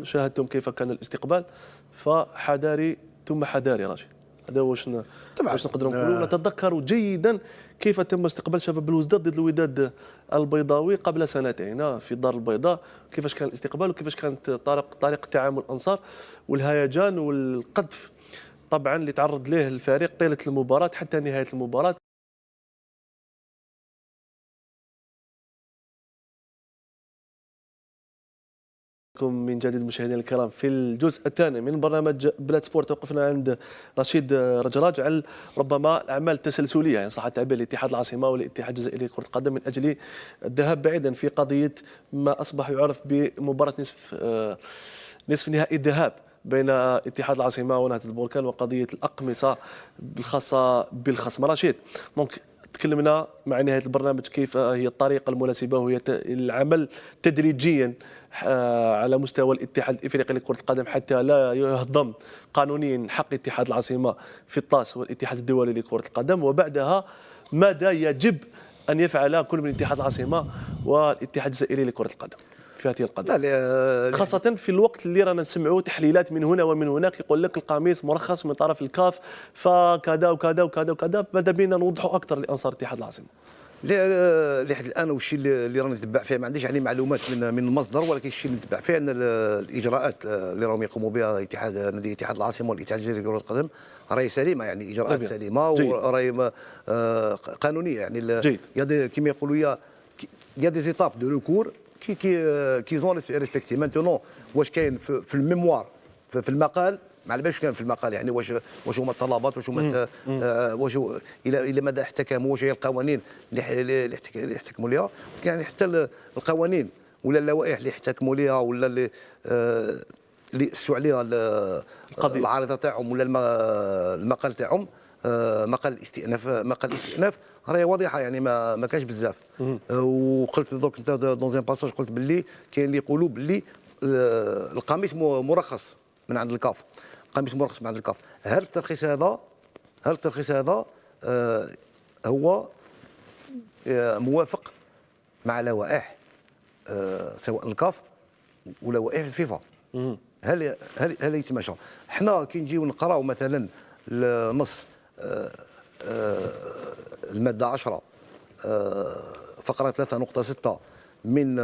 شاهدتم كيف كان الاستقبال، فحذاري ثم حذاري راشد. هذا واش نقدروا نقولوا. نتذكر جيدا كيف تم استقبال شباب الوزداد ضد الوداد البيضاوي قبل سنتين في الدار البيضاء، كيفاش كان الاستقبال وكيفاش كانت طريقه تعامل الانصار والهيجان والقذف طبعا اللي تعرض له الفريق طيله المباراه حتى نهايه المباراه. من جديد مشاهدينا الكرام في الجزء الثاني من برنامج بلاد سبورت. وقفنا عند رشيد رجراج على ربما الاعمال التسلسليه ان صح التعبير لاتحاد العاصمه والاتحاد الجزائري لكره القدم من اجل الذهاب بعيدا في قضيه ما اصبح يعرف بمباراه نصف نهائي الذهاب بين اتحاد العاصمه ونهضه البركان وقضيه الاقمصه الخاصه بالخصم. رشيد دونك تكلمنا مع نهايه البرنامج كيف هي الطريقه المناسبه وهي العمل تدريجيا على مستوى الاتحاد الافريقي لكره القدم حتى لا يهضم قانونيا حق اتحاد العاصمه في الطاس والاتحاد الدولي لكره القدم، وبعدها ماذا يجب ان يفعل كل من اتحاد العاصمه والاتحاد الجزائري لكره القدم في هذه القضيه، خاصه في الوقت اللي رانا نسمعوا تحليلات من هنا ومن هناك يقول لك القميص مرخص من طرف الكاف فكذا وكذا وكذا وكذا. ماذا بينا نوضحوا اكثر لانصار اتحاد العاصمه لحد الان والشيء اللي راني نتبع فيه ما عنديش يعني معلومات من المصدر، ولكن الشيء اللي نتبع فيه ان الاجراءات اللي راهم يقوموا بها نادي اتحاد العاصمه والاتحاد الجزائري لكره القدم راهي سليمه، يعني اجراءات سليمه وراهي قانونيه. يعني جيد. كما يقولوا يا دي زيتاب دو ريكور كي زون ريسبكتي. مانتونون واش كاين في الميموار في المقال ما على بالش كان في المقال، يعني واش هما الطلبات واش الى ماذا احتكموا، واش هي القوانين اللي احتكموا لها، يعني حتى القوانين ولا اللوائح اللي احتكموا لها ولا اللي اسوا عليها العارضه تاعهم ولا المقال تاعهم مقال الاستئناف راهي واضحه، يعني ما كانش بزاف. وقلت دوك انت دون ان باساج قلت باللي كاين اللي يقولوا باللي القميص مرخص من عند الكاف، قميص مرخص من عند الكاف. هل الترخيص هذا هو موافق مع لوائح سواء الكاف ولوائح الفيفا؟ هل يتماشى؟ حنا كي نجيو نقراو مثلا النص الماده 10 فقره 3.6 من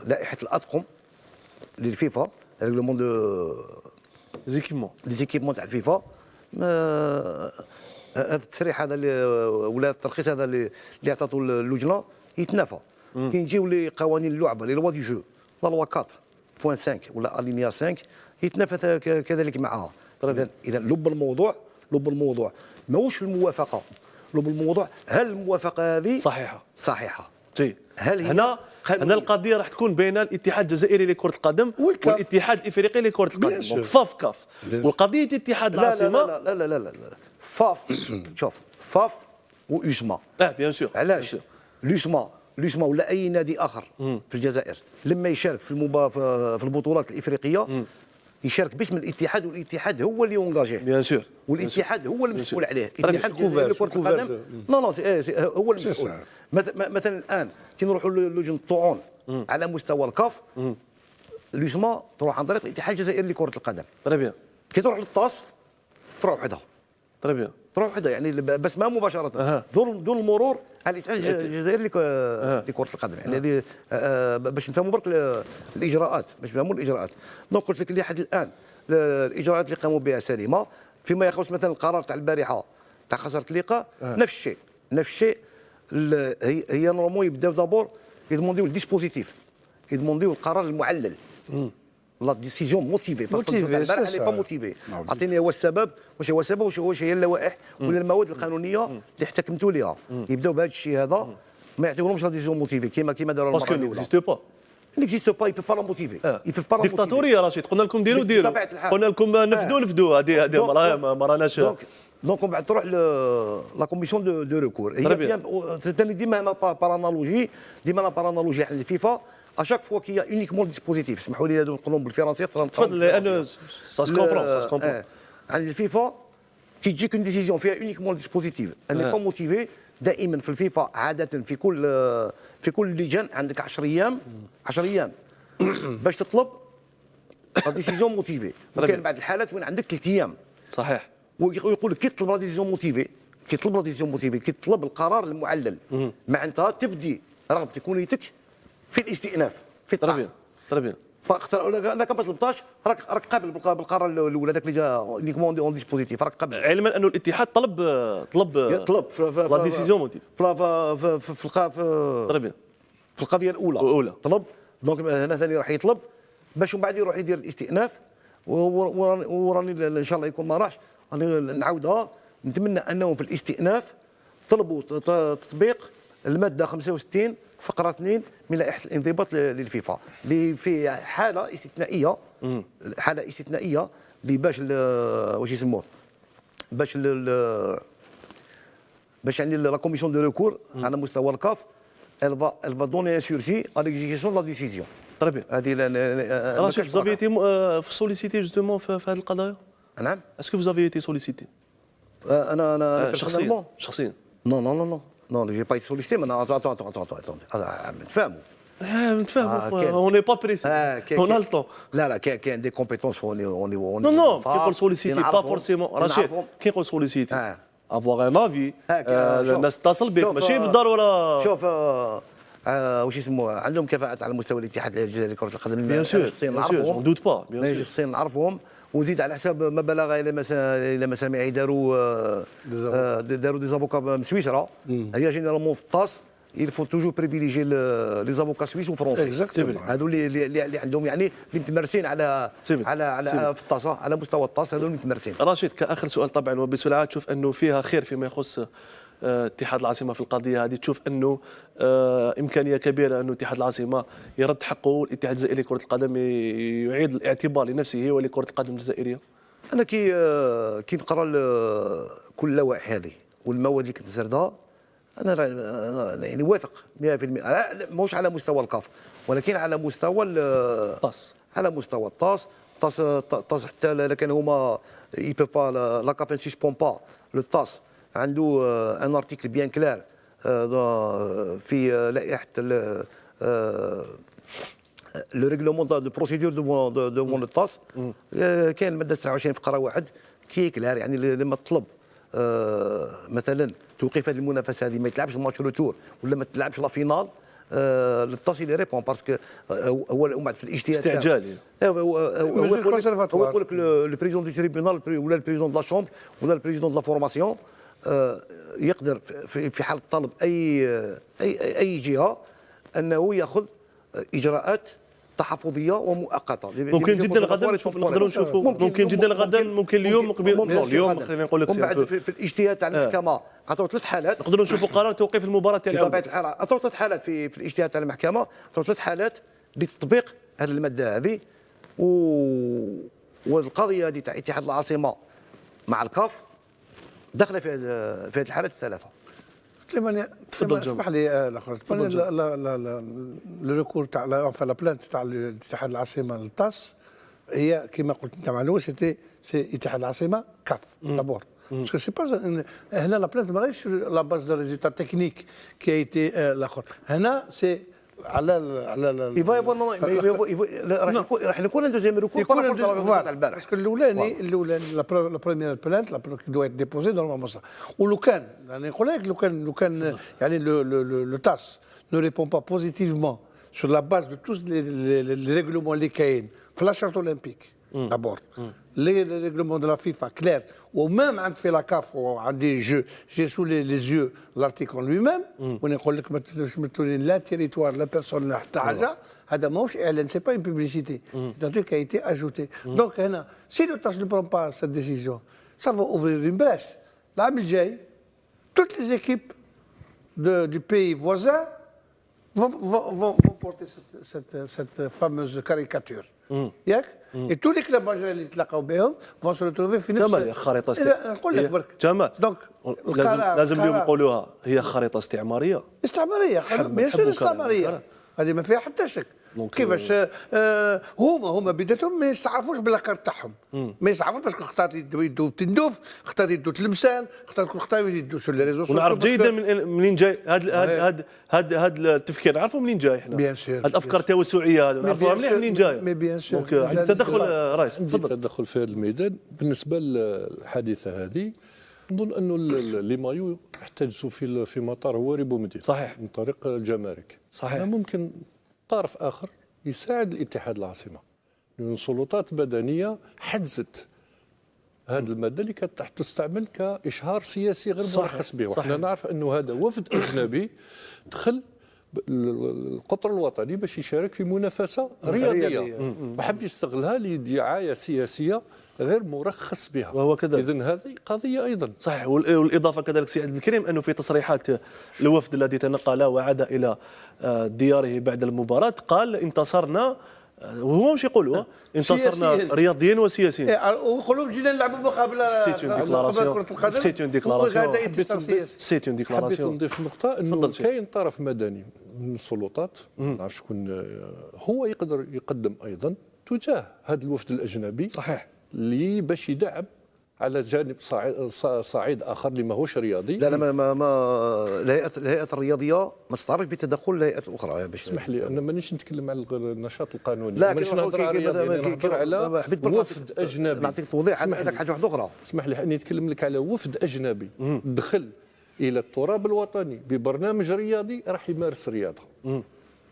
لائحه الاطقم للفيفا، ريغلومون ديزيكيبمون تاع الفيفا، هذا التصريح هذا ولا الترخيص هذا اللي عطاتو اللجنه يتنافى. كي نجيو لقوانين اللعبه لي لوا دي جو لا لوا 4.5 ولا الينيا 5 يتنافى كذلك معها. اذا لب الموضوع ماهوش في الموافقه، لب الموضوع هل الموافقه هذه صحيحه؟ جيد. هنا القضيه راح تكون بين الاتحاد الجزائري لكره القدم والاتحاد الافريقي لكره القدم، فاف كاف. والقضيه اتحاد العاصمه لا فاف شوف فاف ويسما بيان سور. علاش لوسما ولا اي نادي اخر في الجزائر لما يشارك في البطولات الافريقيه يشارك باسم الاتحاد، والاتحاد هو اللي يونجاجيه بيان سور، والاتحاد هو المسؤول عليه. الاتحاد الجزائري لكره القدم هو المسؤول. مثلا الان كي نروحوا للجنه الطعون على مستوى الكاف لوسما تروح عن طريق الاتحاد الجزائري لكره القدم. كي تروح للطاس تروح وحدها. تروح وحدها يعني بس ما مباشره دون المرور على الاتحاد الجزائري لكره القدم. يعني باش نفهموا برك الاجراءات، دونك قلت لك لحد الان الاجراءات اللي قاموا بها سليمه. فيما يخص مثلا القرار تاع البارحه تاع خساره اللقاء نفس الشيء هي نورمالمون يبداو دابور يدمونديو الديسبوزيتيف، يدمونديو القرار المعلل، لا ديسيزيون موتيفي البارح اللي با موتيفي. اعطيني هو السبب، واش هي اللوائح ولا المواد القانونيه اللي احتكمتوا لها. يبداو بهذا الشيء هذا، ما يعطيوهمش لا ديسيزيون موتيفي كيما داروا المره الاولى. باسكو نيكزيست با يبي با لا موتيفي، ديكتاتوريه رشيد. قلنا لكم ديروا قلنا لكم نفذوا هذه ما راناش. دونك من بعد تروح لا كوميسيون دو ريكور. هي ثاني ديما انا بارانالوجي على الفيفا اشاك فوا كي اونيكمون ديسبوزيتيف. اسمحوا لي نقولهم بالفرنسيه تفضل لان سا سكومبرون. عند الفيفا كي تجيك اون ديسيزيون فيها اونيكمون ديسبوزيتيف اللي با موتيفي. دائما في الفيفا عاده في كل لجان عندك 10 ايام باش تطلب لا ديسيزيون موتيفي. وكاين بعض الحالات وين عندك 3 ايام صحيح. ويقول لك كي تطلب لا ديسيزيون موتيفي، كي تطلب القرار المعلل معناتها تبدي رغبتك ونيتك في الاستئناف في الطاعه. تري بيان. لا كان ما طلبتهاش راك قابل بالقرار الاول هذاك اللي جا اونيكمون اون ديسبوزيتيف راك قابل. علما انه الاتحاد طلب لا ديسيزيون موتيف في القضيه الاولى طلب. دونك هنا ثاني راح يطلب باش من بعد يروح يدير الاستئناف وراني ان شاء الله يكون ما راحش نعاودها. نتمنى انه في الاستئناف طلبوا تطبيق الماده 65 فقره 2 من لائحه الانضباط للفيفا اللي في حاله استثنائيه باش واش يسموه باش يعني لا كوميسيون دو ريكور على مستوى الكاف elle va donner un sursis à l'exécution de la décision. Très bien. Rachid, vous avez été sollicité justement في هذه القضايا؟ نعم. Est-ce que vous avez été sollicité؟ أنا شخصيا. Non, j'ai pas été sollicité, mais attends, نتفاهموا. نتفاهموا. On n'est pas pressé. On a le temps. لا كاين دي كومبيتونس au niveau. Non, كي نقول sollicité pas forcément. Rachid, كي نقول sollicité. avoir un avis الناس تتصل بك ماشي بالضروره. شوف واش يسموه عندهم كفاءات على مستوى الاتحاد الجزائري لكره القدم. بيان سور جون دوت با بيان سور شخصيا نعرفهم وزيد على حساب ما بلغ الى مسامعي داروا دي زافوكا من سويسرا. هي جينيرالمون في الطاس il faut toujours privilégier les avocats suisses وفرنسي. هذو اللي عندهم يعني اللي متمرسين على في الطاس على مستوى الطاس هذو اللي متمرسين. رشيد كاخر سؤال طبعا وبسرعه تشوف انه فيها خير فيما يخص اتحاد العاصمه في القضيه هذه. تشوف انه امكانيه كبيره انه اتحاد العاصمه يرد حقه والاتحاد الجزائري لكره القدم يعيد الاعتبار لنفسه ولكره القدم الجزائريه. انا كي نقرا كل اللوائح هذه والمواد اللي كنت سردها انا يعني واثق 100% ماهوش على مستوى الكاف ولكن على مستوى الطاس. على مستوى الطاس حتى لكن هما اي بو با لا كاف سيسبون با لو طاس عنده ان ارتيكل بيان كلار في لائحه لو ريغلومون دو بروسيدور دو لو طاس. كاين الماده 29 فقره 1 كي كلار يعني لما تطلب مثلا توقيف هذه المنافسه هذه ما يتلعبش الماتش روتور ولا ما تلعبش لا فينال للتصل ريبون باسكو هو في الاجتهاد استعجالي. هو يقول لك لو بريزون دو تريبيونال ولا البريزون دو لا شومبر ولا البريزون دو لا فورماسيون يقدر في حال طلب اي جهه انه ياخذ اجراءات تحفظيه ومؤقته. ممكن جدا غدا نقدروا نشوفوا ممكن جدا غدا ممكن اليوم اليوم خلينا نقول لك ومن بعد في الاجتهاد تاع المحكمه عطوا 3 حالات نقدروا نشوفوا قرار توقيف المباراه تاع بطبيعه الحال. عطوا 3 حالات في الاجتهاد تاع المحكمه عطوا 3 حالات لتطبيق هذه الماده هذه والقضيه هذه تاع اتحاد العاصمه مع الكاف داخله في هذه الحالات الثلاثه. تفضل اسمح لي الاخر لو ريكور تاع لا بلانت تاع اتحاد العاصمه للطاس هي كما قلت انت مع الاول سي اتحاد العاصمه كاف دابور باسكو سي با هنا لا بلانت ماهيش لا باز دو ريزولتا تكنيك كي ايتي الاخر هنا سي على راح يكون عنده دوزيام ريكور تاع البارح باسكو الاولاني لا بروميير بلانت كي دو ايت ديبوزي نورمالمون صح. ولو كان يعني نقول لك لو كان يعني لو تاس ne répond pas positivement sur la base de tous les règlements اللي كاين في لا شارت اولمبيك d'abord les règlements de la FIFA clair ou même عند في لا كاف وعندي j'ai sous les yeux l'article lui-même ونقول لك ما تولي لا تيريتوار لا بيرسون لا حتى حاجه هذا ماهوش اعلان سي با اون بوبليسيتي دون تروك a été ajouté. دونك هنا سي لو تاس ne prend pas cette décision ça va ouvrir une brèche العام الجاي toutes les équipes du pays voisin vont porter cette fameuse caricature. Et tous les clubs اللي يتلاقوا بهم vont se retrouver في نفس جمال خريطه نقول لك برك جمال دونك لازم اليوم نقولوها هي خريطه استعماريه بيان سور استعماريه هذه ما فيها حتى شك كيفاش هما بداتهم ما يستعرفوش بالكارت تاعهم، ما يستعرفوش باسكو اختار يدو تندوف، اختار يدو تلمسان، اختار يدو سو لي ريزو. ونعرف جيدا منين جاي هذا التفكير، نعرفوا منين جاي احنا. بيان سور. هذه الافكار التوسعيه هذه نعرفوها مليح منين جايه. مي بيان سور. دونك عندك تدخل رئيس، عندي تفضل. تدخل في هذا الميدان. بالنسبه للحادثه هذه نظن انه لي مايو احتجزوا في مطار هواري بومدين صحيح. من طريق الجمارك. صحيح. ممكن طرف اخر يساعد الاتحاد العاصمه، لأن السلطات المدنيه حجزت هذه الماده اللي كانت تستعمل كاشهار سياسي غير مرخص به، وحنا نعرف انه هذا وفد اجنبي دخل القطر الوطني باش يشارك في منافسه رياضيه وحب يستغلها لدعايه سياسيه غير مرخص بها، وهو كذلك. اذن هذه قضيه ايضا صحيح. والاضافه كذلك سي عبد الكريم انه في تصريحات الوفد الذي تنقل وعاد الى دياره بعد المباراه قال انتصرنا، وهو مش يقولوا انتصرنا رياضيا وسياسيا. ويقولوا جينا نلعبوا مقابله سيت اون ديكلاراسيون، سيت اون ديكلاراسيون، سيت اون حبيت ديكلاراسيون. نضيف نقطه انه كاين طرف مدني من السلطات ما نعرف شكون هو يقدر يقدم ايضا تجاه هذا الوفد الاجنبي صحيح اللي باش يدعم على جانب صعيد اخر اللي ماهوش رياضي. لا ما الهيئات الرياضيه ما تستعرف بتدخل الهيئات الاخرى باش اسمح لي انا مانيش نتكلم على النشاط القانوني، لا مانيش نهضر على الرياضي، نهضر على وفد اجنبي. نعطيك توضيح عندك حاجه واحده اخرى. اسمح لي اني نتكلم لك على وفد اجنبي دخل الى التراب الوطني ببرنامج رياضي راح يمارس رياضه،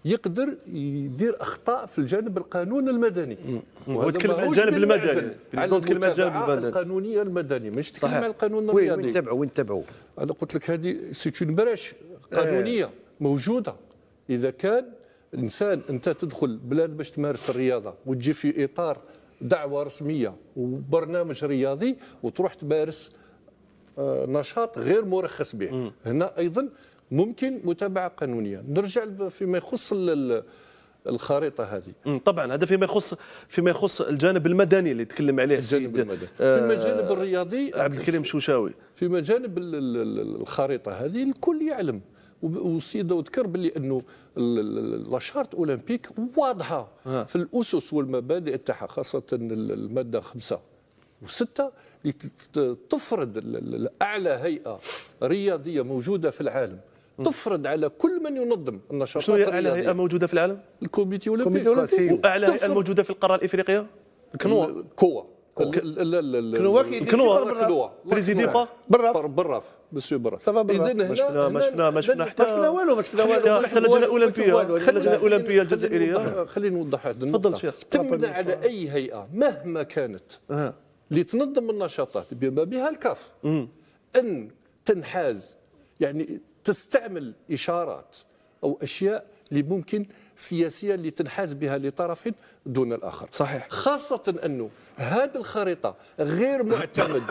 يقدر يدير اخطاء في الجانب القانوني المدني. هو يتكلم على الجانب المدني، نتكلم على الجانب المدني القانونيه المدني، مش تكلم على القانون الرياضي. وين تبعوا انا قلت لك هذه سيت اون براش قانونيه موجوده. اذا كان انسان انت تدخل بلاد باش تمارس الرياضه وتجي في اطار دعوه رسميه وبرنامج رياضي وتروح تمارس نشاط غير مرخص به، هنا ايضا ممكن متابعه قانونيه. نرجع فيما يخص الخريطه هذه. طبعا هذا فيما يخص الجانب المدني اللي تكلم عليه الجانب المدني. في المجانب الرياضي عبد الكريم شوشاوي، في مجانب الخريطه هذه الكل يعلم، والسيد ذكر باللي انه لاشارت اولمبيك واضحه في الاسس والمبادئ تاعها، خاصه الماده 5 و6 اللي تفرض اعلى هيئه رياضيه موجوده في العالم، تفرض على كل من ينظم النشاطات الرياضيه. شنو هي اعلى هيئه موجوده في العالم؟ الكوميتي اولمبيك. واعلى هيئه موجوده في القاره الافريقيه؟ كوا كنوا بريزيدي با براف مسيو براف. اذا هنا ما شفنا حتى والو، حتى اللجنه الاولمبيه، اللجنه الاولمبيه الجزائريه. خلينا نوضح هذه تفضل النقطه. شيخ. تمنع على اي هيئه مهما كانت لتنظم النشاطات بما بها الكاف ان تنحاز، يعني تستعمل اشارات او اشياء اللي ممكن سياسيا اللي تنحاز بها لطرف دون الاخر. صحيح. خاصه انه هذه الخريطه غير معتمد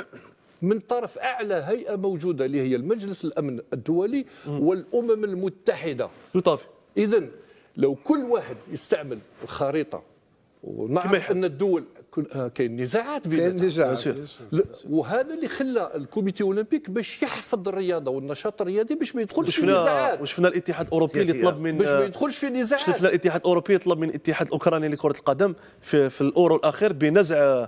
من طرف اعلى هيئه موجوده اللي هي المجلس الامن الدولي والامم المتحده. يطافي. اذا لو كل واحد يستعمل الخريطه، ونعرف ان الدول كاين نزاعات بيناتها، وهذا اللي خلى الكوميتي اولمبيك باش يحفظ الرياضه والنشاط الرياضي باش ما يدخلش في نزاعات. وشفنا الاتحاد الاوروبي اللي طلب من باش ما يدخلش في نزاعات. شفنا الاتحاد الاوروبي يطلب من الاتحاد الاوكراني لكره القدم في الاورو الاخير بنزع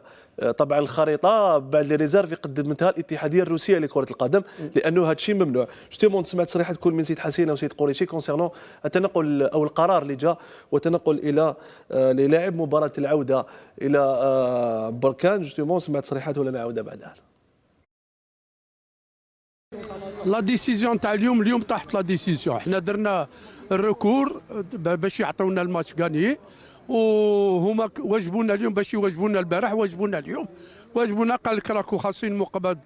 طبعا الخريطه بعد لي ريزيرف قدمتها الاتحاديه الروسيه لكره القدم، لانه هذا الشيء ممنوع. جوستومون سمعت تصريحات تكون من سيد حسين او سيد قريشي كونسيرنون التنقل او القرار اللي جاء وتنقل الى للاعب مباراه العوده الى بركان. جوستومون سمعت تصريحات ولا نعاودها بعدها. لا ديسيزيون تاع اليوم طاحت لا ديسيزيون. حنا درنا الركور باش يعطيونا الماتش غاني، وهما واجبونا اليوم باش يواجبونا البارح، واجبونا اليوم، واجبونا قال لك راكو خاصين مقابل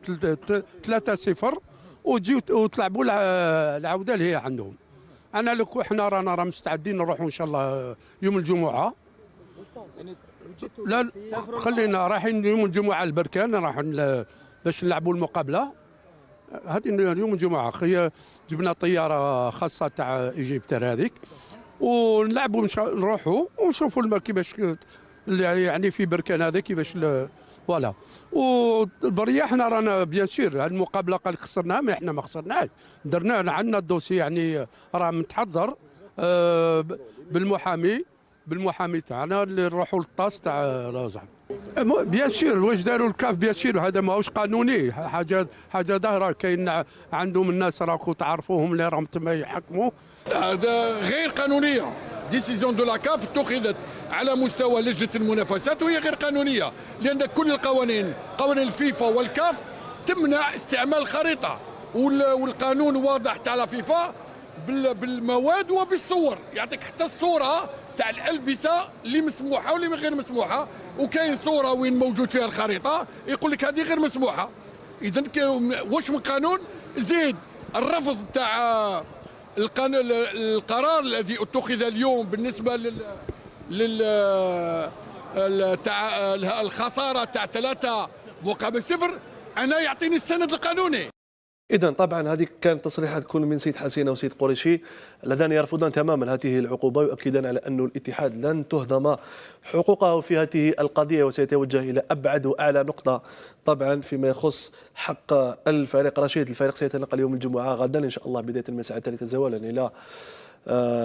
3-0 وتجيو وتلعبوا العوده اللي هي عندهم. انا لك حنا رانا مستعدين نروحوا ان شاء الله يوم الجمعه. لا خلينا رايحين يوم الجمعه البركان، راح باش نلعبوا المقابله هذه يوم الجمعه. جبنا طياره خاصه تاع ايجيبتر هذيك ونلعبوا نروحوا ونشوفوا كيفاش يعني في بركان هذا كيفاش فوالا. والبريه احنا رانا بيان سير المقابله قال خسرناها، ما احنا ما خسرناش، درنا عندنا الدوسي يعني راه متحضر بالمحامي بالمحامي تاعنا اللي نروحوا للطاس تاع رازع. بيان سور واش داروا الكاف بيان سور هذا ماهوش قانوني، حاجه ظاهره. كاين عندهم الناس راكم تعرفوهم اللي راهم تما يحكموا. هذا غير قانونيه. ديسيزيون دو لا كاف اتخذت على مستوى لجنه المنافسات وهي غير قانونيه، لان كل القوانين، قوانين الفيفا والكاف تمنع استعمال الخريطه، والقانون واضح تاع لا فيفا بالمواد وبالصور، يعطيك حتى الصوره تاع الالبسه اللي مسموحه واللي غير مسموحه، وكاين صوره وين موجود فيها الخريطه يقول لك هذه غير مسموحه. اذا واش من قانون زيد الرفض تاع القرار الذي اتخذ اليوم بالنسبه تاع الخساره تاع 3-0 انا يعطيني السند القانوني. إذا طبعا هذه كانت تصريحات كل من سيد حسينة وسيد قريشي اللذان يرفضان تماما هذه العقوبة، ويؤكدان على أن الاتحاد لن تهضم حقوقه في هذه القضية، وسيتوجه إلى أبعد وأعلى نقطة طبعا فيما يخص حق الفريق رشيد. الفريق سيتنقل يوم الجمعة غدا إن شاء الله بداية من الساعة 3 زوالا إلى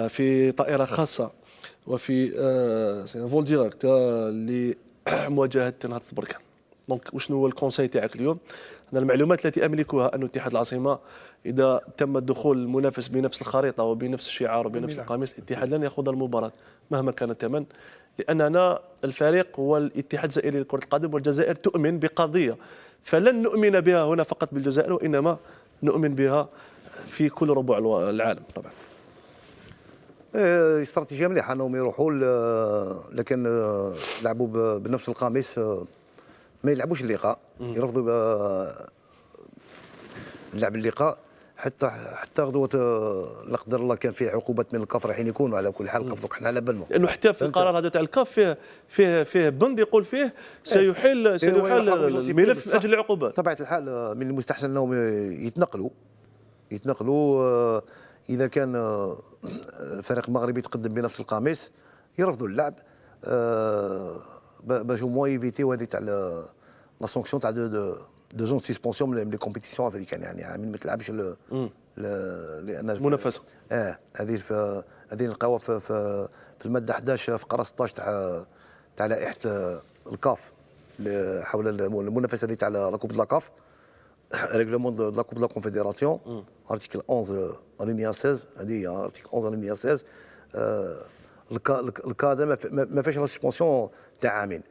في طائرة خاصة وفي فول ديريكت لمواجهة نهضة بركان. دونك وشنو هو الكونساي تاعك اليوم؟ أنا المعلومات التي أملكها أن اتحاد العاصمة إذا تم دخول المنافس بنفس الخريطة وبنفس الشعار وبنفس القميص، الاتحاد لن يخوض المباراة مهما كان الثمن، لأننا الفريق هو الاتحاد الجزائري لكرة القدم، والجزائر تؤمن بقضية، فلن نؤمن بها هنا فقط بالجزائر، وإنما نؤمن بها في كل ربوع العالم. طبعا استراتيجيه مليحه انهم يروحوا لكن لعبوا بنفس القميص، ما يلعبوش اللقاء، يرفضوا لعب اللقاء حتى غدوه لا قدر الله كان فيه عقوبات من الكاف رايحين يكونوا على كل حال. الكاف حنا على بالنا، لانه حتى في القرار هذا تاع الكاف فيه بند يقول فيه سيحل الملف من اجل العقوبات. بطبيعه الحال من المستحسن انهم يتنقلوا اذا كان الفريق المغربي يتقدم بنفس القميص يرفضوا اللعب باش او ايفيتيو هذه تاع لا سانكسيون تاع دو زون سسبونسيون من لي كومبيتيسيون افريكان، يعني ما تلعبش لان المنافسه. هذه نلقاوها في الماده 11 فقره 16 تاع لائحه الكاف حول المنافسه اللي تاع لا كوب دو لا كاف، ريغلومون دو لا كوب دو لا كونفيديراسيون ارتيكل 11 الينيا 16. هذه ارتيكل 11 الينيا 16. الكادر ما فيهاش لا سسبونسيون تاع عامين.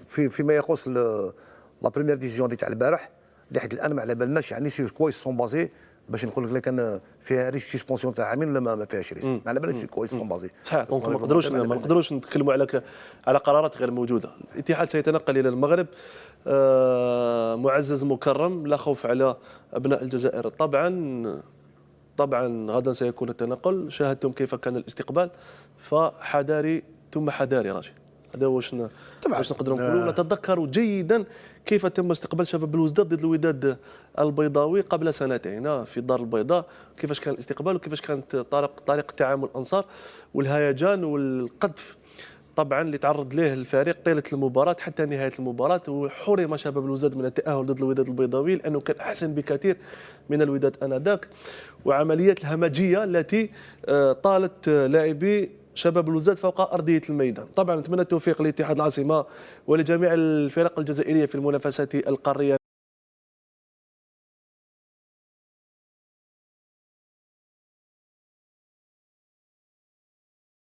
فيما يخص لا بريمير ديسيزيون تاع البارح لحد الان ما على بالناش يعني سير كويس سون بازي باش نقول لك كان فيها ريسك سسبونسيون تاع عامين ولا ما فيهاش ريسك، ما على بالناش كويس سون بازي. صحيح. دونك ما نقدروش نتكلموا على قرارات غير موجوده. الاتحاد سيتنقل الى المغرب معزز مكرم، لا خوف على ابناء الجزائر. طبعا غدا سيكون التنقل. شاهدتم كيف كان الاستقبال، فحذاري ثم حذاري راشد. هذا واش نقدروا نقولوا. نتذكر جيدا كيف تم استقبال شباب الوزداد ضد الوداد البيضاوي قبل سنتين في الدار البيضاء، كيفاش كان الاستقبال وكيفاش كانت طريقه تعامل الانصار والهيجان والقذف طبعا اللي تعرض له الفريق طيله المباراه حتى نهايه المباراه. وحرم شباب الوزداد من التاهل ضد الوداد البيضاوي لانه كان احسن بكثير من الوداد انذاك. وعمليات الهمجيه التي طالت لاعبي شباب الوزداد فوق ارضيه الميدان. طبعا نتمنى التوفيق لاتحاد العاصمه ولجميع الفرق الجزائريه في المنافسات القاريه.